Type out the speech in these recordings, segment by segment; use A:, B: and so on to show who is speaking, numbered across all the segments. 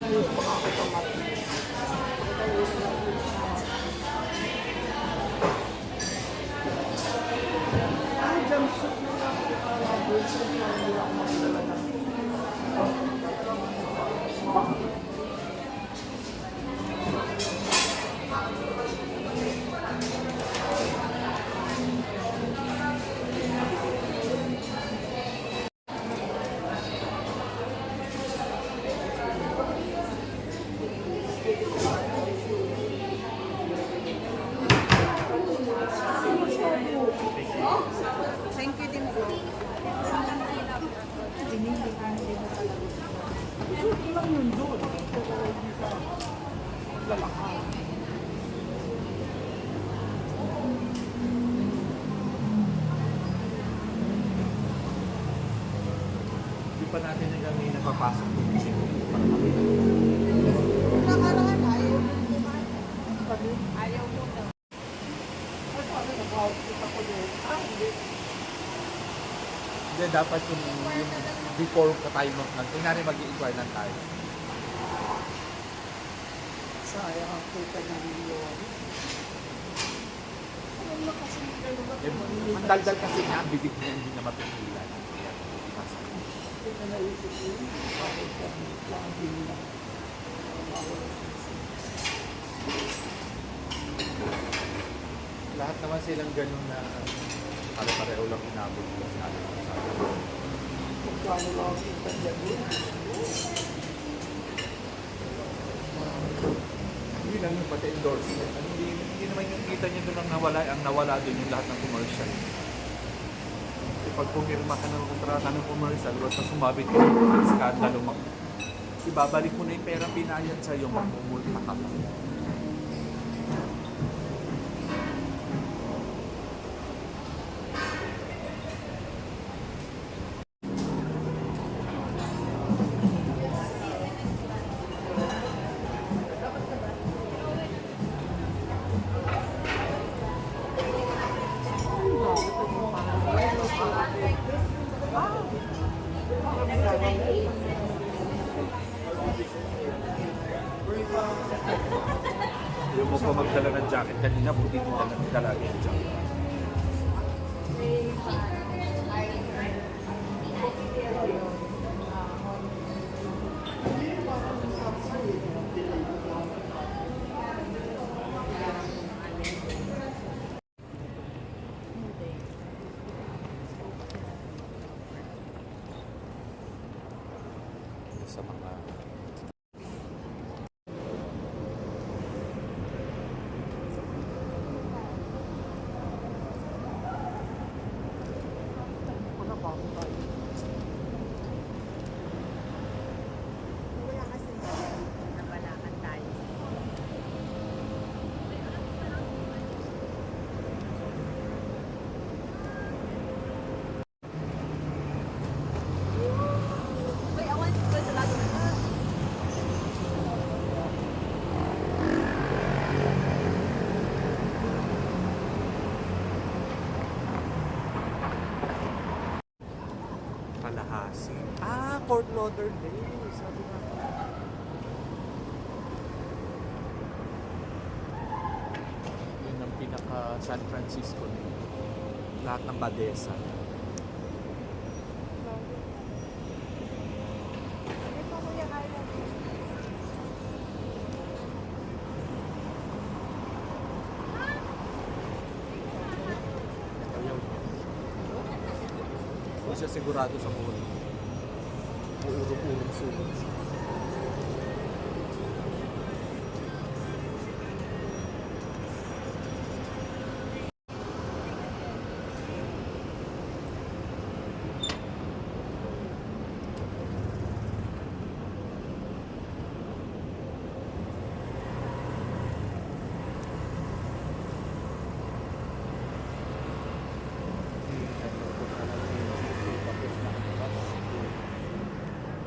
A: Thank you din po.
B: Ito lang yun doon. Lalakad.
C: Hindi pa natin na kami napapasok kung kasi
A: Nakarangan, ayaw mo kumain.
B: Kami,
A: Ayaw mo na.
B: ay paano nag-outfit ako doon? Hindi.
C: Hindi, dapat yung before ka tayo tingnan mag-i-inquire lang tayo.
B: Sayang ang kita ng milyon. Alam na kasi
C: Ang daldal kasi nga, ang bibig niya hindi na mapigilan. Kaya, hindi masakit.
B: Hindi na naisip yun. Bakit kami lang din na.
C: Lahat naman silang ganun na pare-pareho lang inabot ko sa atin.
B: Magkano lang ang kita niya doon?
C: Hindi lang yung pati endorsement. Hindi naman yung kita niya doon ang nawala doon yung lahat ng commercial. Kasi pag pumirma ka ng kontrata ng commercial, basta sumabit ka ng skandalo, ibabalik mo na yung pera pinayad sa'yo, magmumulta ka pa. Yung mo pa magdala ng jacket kanina, buti din dala yung jacket. Sa mga
A: Wala kasi nabalakan tayo. Wait, I want to go to Laguna.
C: Kalahasi. Fort Lauderdale. Sabi nga. Yun ang pinaka San Francisco nito. Lahat ng badesa. Ayaw niya. Hindi siya sigurado sa buhay. Uurong-urong sulong siya.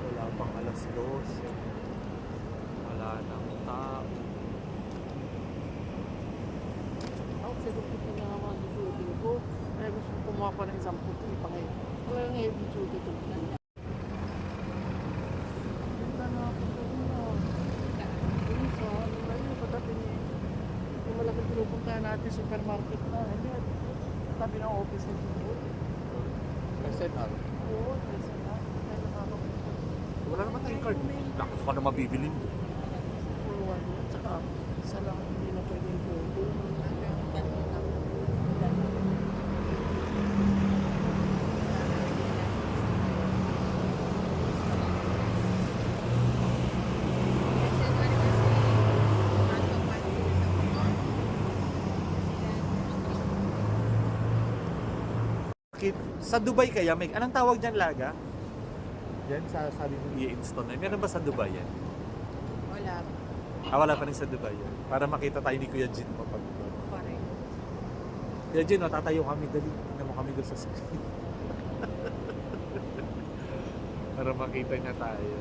C: Wala pang alas 12. Wala nang tao.
B: Ako kasi gusto na naman sa shooting ko. Kaya gusto ko kumuha pa ng isang puti pa ngayon. Talagang heavy duty to. Ganda na ako doon. dati supermarket na. Hindi, tabi ng office ng Jimbo.
C: SNR.
B: Oo, kasi na. Kaya nakakapunta.
C: Wala naman tayong card. Naku, ka na mabibili mo.
B: Puluhan yun. Tsaka, isa lang hindi na pwedeng photo.
C: Sa Dubai kaya, may, anong tawag dyan, Laga? Yan, sabi mo i-install na. Meron ba sa Dubai yan?
A: Wala.
C: Wala pa rin sa Dubai yan. Para makita tayo ni Kuya Jin mo pag...
A: Pare.
C: Kuya Jin, tatayo kami, dali. Tingnan mo kami doon sa screen. Para makita niya tayo.